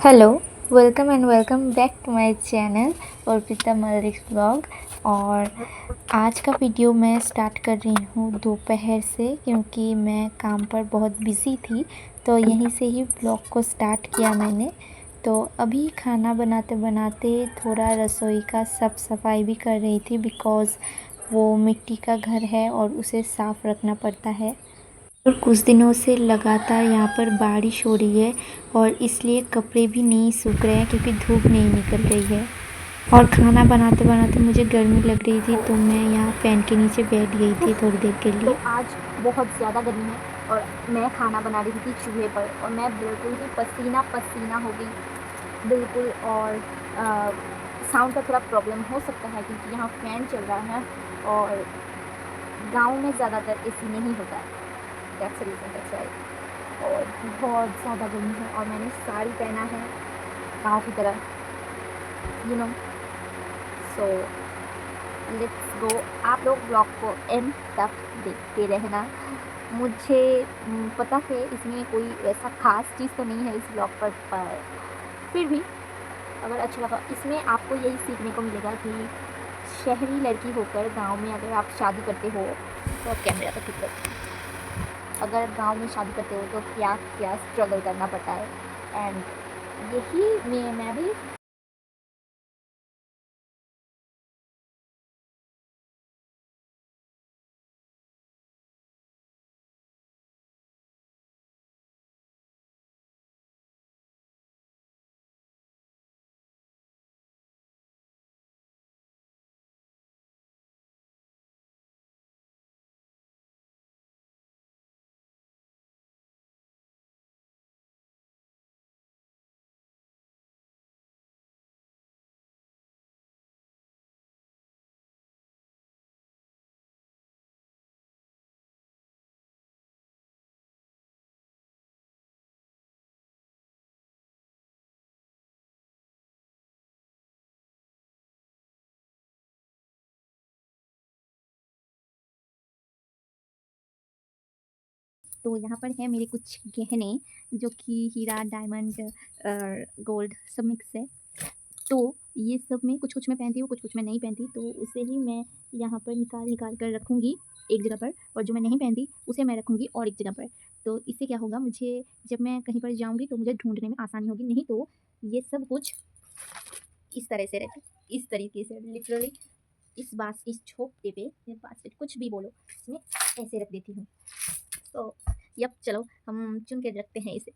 Hello, welcome and welcome back to my channel Arpita Malik blog. और आज का वीडियो मैं स्टार्ट कर रही हूँ दोपहर से, क्योंकि मैं काम पर बहुत बिज़ी थी, तो यहीं से ही ब्लॉग को स्टार्ट किया मैंने। तो अभी खाना बनाते बनाते थोड़ा रसोई का साफ़ सफाई भी कर रही थी, बिकॉज़ वो मिट्टी का घर है और उसे साफ़ रखना पड़ता है। और कुछ दिनों से लगातार यहाँ पर बारिश हो रही है और इसलिए कपड़े भी नहीं सूख रहे हैं, क्योंकि धूप नहीं निकल रही है। और खाना बनाते बनाते मुझे गर्मी लग रही थी, तो मैं यहाँ फ़ैन के नीचे बैठ गई थी थोड़ी देर के लिए। तो आज बहुत ज़्यादा गर्मी है और मैं खाना बना रही थी चूल्हे पर और मैं बिल्कुल ही पसीना पसीना हो गई बिल्कुल। और साउंड का थोड़ा प्रॉब्लम हो सकता है क्योंकि यहाँ फ़ैन चल रहा है और गांव में ज़्यादातर एसी नहीं होता है। That's reason, that's why. और बहुत ज़्यादा गर्मी है और मैंने साड़ी पहना है गाँव की तरह, you know. So let's go. आप लोग ब्लॉग को एंड तक देखते रहना। मुझे पता है इसमें कोई ऐसा ख़ास चीज़ तो नहीं है इस ब्लॉग पर फिर भी अगर अच्छा लगा, इसमें आपको यही सीखने को मिलेगा कि शहरी लड़की होकर गांव में अगर आप शादी करते हो तो कैमरा तो ठीक है, अगर गांव में शादी करते हो तो क्या क्या स्ट्रगल करना पड़ता है। एंड यही मैं भी तो यहाँ पर है मेरे कुछ गहने, जो कि हीरा, डायमंड, गोल्ड सब मिक्स है। तो ये सब मैं कुछ-कुछ मैं पहनती हूँ, कुछ-कुछ मैं नहीं पहनती, तो उसे ही मैं यहाँ पर निकाल-निकाल कर रखूँगी एक जगह पर, और जो मैं नहीं पहनती उसे मैं रखूँगी और एक जगह पर। तो इससे क्या होगा, मुझे जब मैं कहीं पर जाऊँगी तो मुझे ढूँढने में आसानी होगी, नहीं तो ये सब कुछ इस तरह से रहता है, इस तरीके से लिटरली इस छोटे पे या बास्केट कुछ भी बोलो, इसमें ऐसे रख देती हूँ। तो यप, चलो हम चुन के रखते हैं इसे।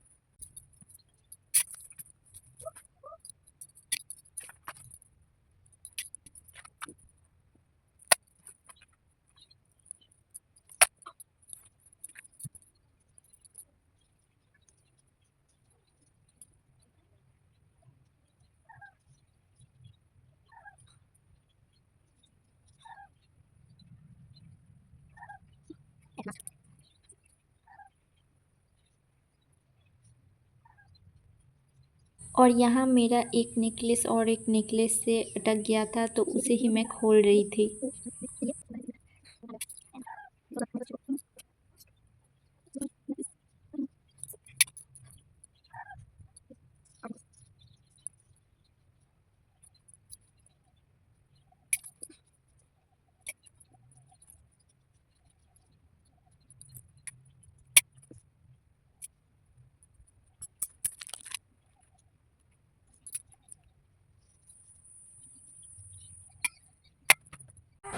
और यहाँ मेरा एक नेकलेस और एक नेकलेस से अटक गया था, तो उसे ही मैं खोल रही थी।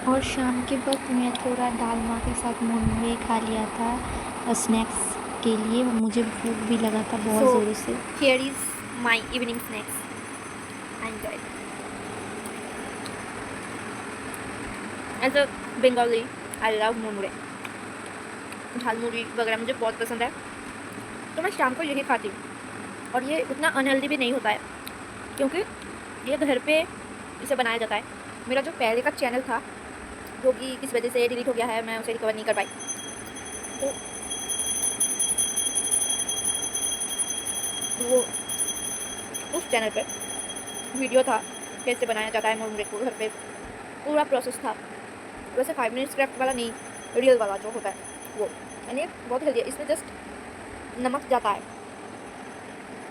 और शाम के वक्त मैं थोड़ा दाल माँ के साथ मुरमुरे खा लिया था स्नैक्स के लिए। मुझे भूख भी लगा था बहुत ज़ोरों से। Here is my evening snacks. Enjoy. As a Bengali I love murmure, jhalmuri वगैरह मुझे बहुत पसंद है, तो मैं शाम को यही खाती हूँ। और ये उतना अनहेल्दी भी नहीं होता है, क्योंकि ये घर पे इसे बनाया जाता है। मेरा जो पहले का चैनल था, जो कि किस वजह से डिलीट हो गया है, मैं उसे रिकवर नहीं कर पाई। तो वो उस चैनल पे वीडियो था कैसे बनाया जाता है मुरमुरे को घर पे, पूरा प्रोसेस था। वैसे 5 मिनट्स क्राफ्ट वाला नहीं, रियल वाला जो होता है वो। यानी बहुत हेल्दी है, इसमें जस्ट नमक जाता है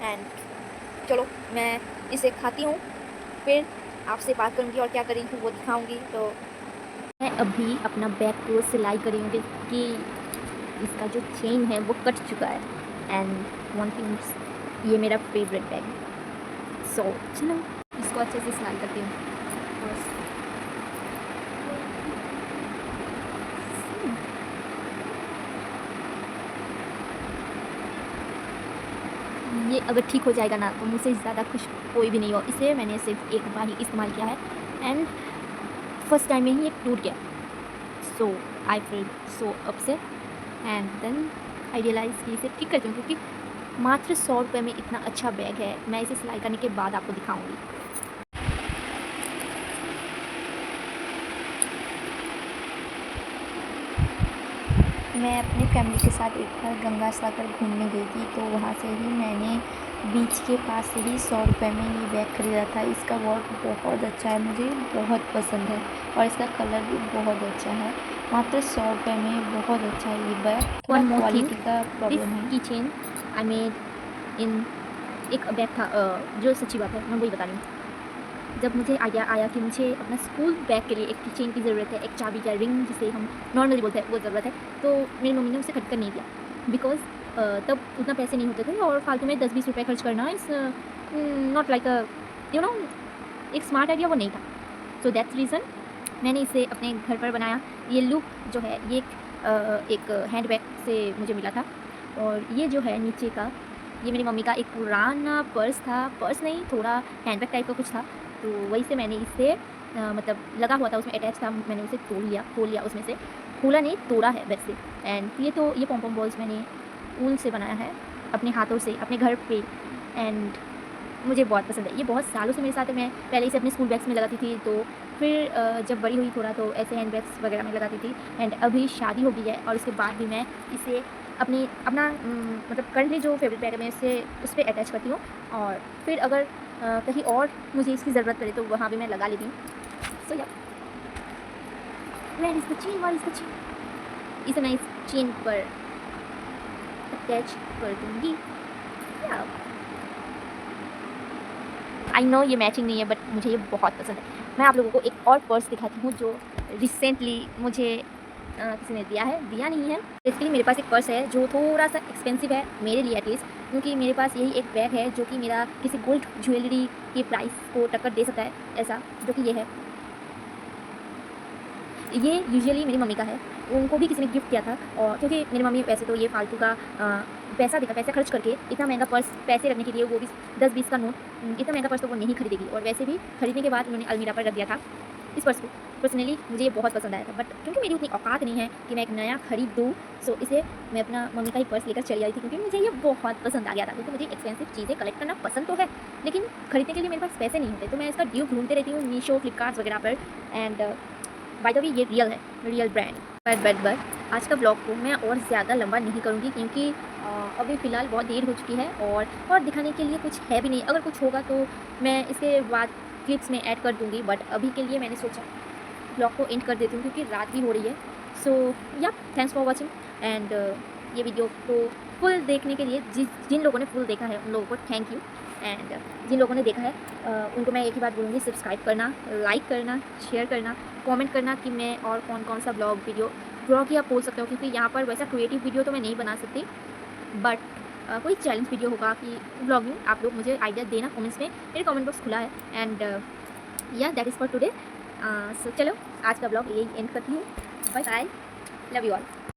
एंड चलो मैं इसे खाती हूँ, फिर आपसे बात करूँगी और क्या कर रही हूँ वो दिखाऊँगी। तो मैं अभी अपना बैग को सिलाई कर रही हूँ कि इसका जो चेन है वो कट चुका है। एंड वन थिंग्स, ये मेरा फेवरेट बैग है। सो चलो इसको अच्छे से सिलाई करती हूँ। बस ये अगर ठीक हो जाएगा ना तो मुझसे ज़्यादा खुश कोई भी नहीं हो। इसे मैंने सिर्फ एक बार ही इस्तेमाल किया है एंड फर्स्ट टाइम में ही ये टूट गया। So I feel so upset and then I realise कि इसे ठीक करती हूँ, क्योंकि मात्र 100 रुपये में इतना अच्छा बैग है। मैं इसे सिलाई करने के बाद आपको दिखाऊंगी। मैं अपनी फैमिली के साथ एक बार गंगा सागर घूमने गई थी, तो वहाँ से ही मैंने बीच के पास से ही 100 रुपये में ये बैग ख़रीदा था। इसका वर्क बहुत अच्छा है, मुझे बहुत पसंद है और इसका कलर भी बहुत अच्छा है। मात्र 100 रुपये में बहुत अच्छा है ये बैग। थोड़ा One more क्वालिटी thing, का प्रॉब्लम this है। keychain I made in एक बैग था, जो सच्ची बात है मैं वही बता रही हूँ। जब मुझे आइडिया आया कि मुझे अपना स्कूल बैग के लिए एक कीचेन की ज़रूरत है, एक चाबी या रिंग जिसे हम नॉर्मली बोलते हैं वो ज़रूरत है, तो मेरी मम्मी ने उसे खरीद कर नहीं दिया। बिकॉज़ तब उतना पैसे नहीं होते थे और फालतू में 10-20 रुपए खर्च करना is not like a you know एक स्मार्ट आइडिया वो नहीं था। सो दैट्स रीज़न मैंने इसे अपने घर पर बनाया। ये लुक जो है ये एक हैंड बैग से मुझे मिला था। और ये जो है नीचे का, ये मेरी मम्मी का एक पुराना पर्स था, पर्स नहीं थोड़ा हैंड बैग टाइप का कुछ था, तो वही से मैंने इसे मतलब लगा हुआ था उसमें अटैच था, मैंने उसे खोल लिया उसमें से, खोला नहीं तोड़ा है वैसे। एंड ये पॉम पॉम बॉल्स मैंने ऊन से बनाया है अपने हाथों से अपने घर पे एंड मुझे बहुत पसंद है। ये बहुत सालों से मेरे साथ है। मैं पहले इसे अपने स्कूल बैग्स में लगाती थी, तो फिर जब बड़ी हुई थोड़ा तो ऐसे हैंड बैग्स वगैरह में लगाती थी एंड अभी शादी हो गई है और उसके बाद भी मैं इसे अपना मतलब करंटली जो फेवरेट बैग है मैं इसे उस पर अटैच करती हूँ और फिर अगर कहीं और मुझे इसकी ज़रूरत पड़े तो वहाँ भी मैं लगा लेती हूँ। सो या वेयर इज़ द चेन, इसे मैं इस चेन पर अटैच कर दूँगी। या आई नो ये मैचिंग नहीं है बट मुझे ये बहुत पसंद है। मैं आप लोगों को एक और पर्स दिखाती हूँ जो रिसेंटली मुझे किसी ने दिया नहीं है। बेसिकली मेरे पास एक पर्स है जो थोड़ा सा एक्सपेंसिव है मेरे लिए एटलीस्ट, क्योंकि मेरे पास यही एक बैग है जो कि मेरा किसी गोल्ड ज्वेलरी के प्राइस को टक्कर दे सकता है, ऐसा जो कि ये है। ये यूजुअली मेरी मम्मी का है, उनको भी किसी ने गिफ्ट किया था। और क्योंकि मेरी मम्मी वैसे तो ये फालतू का पैसा खर्च करके इतना महंगा पर्स पैसे रखने के लिए, वो भी 10-20 का नोट, इतना महंगा पर्स तो वो नहीं खरीदेगी। और वैसे भी खरीदने के बाद उन्होंने अलमीरा पर रख दिया था इस पर्स को। पर्सनली मुझे ये बहुत पसंद आया था, बट क्योंकि मेरी उतनी औकात नहीं है कि मैं एक नया खरीद दूँ, सो इसे मैं अपना मम्मी का ही पर्स लेकर चली आई थी, क्योंकि मुझे ये बहुत पसंद आ गया था। क्योंकि मुझे एक्सपेंसिव चीज़ें कलेक्ट करना पसंद तो है, लेकिन खरीदने के लिए मेरे पास पैसे नहीं होते, तो मैं इसका ड्यूप ढूंढते रहती हूँ मीशो, फ्लिपकार्ट वगैरह पर। एंड बाय द वे ये रियल है, रियल ब्रांड। बट आज का ब्लॉग को मैं और ज़्यादा लंबा नहीं करूँगी, क्योंकि अभी फ़िलहाल बहुत देर हो चुकी है और दिखाने के लिए कुछ है भी नहीं। अगर कुछ होगा तो मैं इसके बाद क्लिप्स में ऐड कर दूँगी, बट अभी के लिए मैंने सोचा ब्लॉग को एंड कर देती हूँ क्योंकि रात भी हो रही है। सो या थैंक्स फॉर वॉचिंग एंड ये वीडियो को फुल देखने के लिए जिन लोगों ने फुल देखा है उन लोगों को थैंक यू। एंड जिन लोगों ने देखा है उनको मैं एक ही बात बोलूँगी, सब्सक्राइब करना, लाइक करना, शेयर करना, कमेंट करना कि मैं और कौन सा ब्लॉग ही आप बोल सकते हो, क्योंकि यहाँ पर वैसा क्रिएटिव वीडियो तो मैं नहीं बना सकती, बट कोई चैलेंज वीडियो होगा कि ब्लॉगिंग, आप लोग मुझे आइडिया देना कमेंट्स में, मेरे कमेंट बॉक्स खुला है। एंड या that is for today. So चलो आज का ब्लॉग यही एंड करती हूँ। Bye bye, love you all.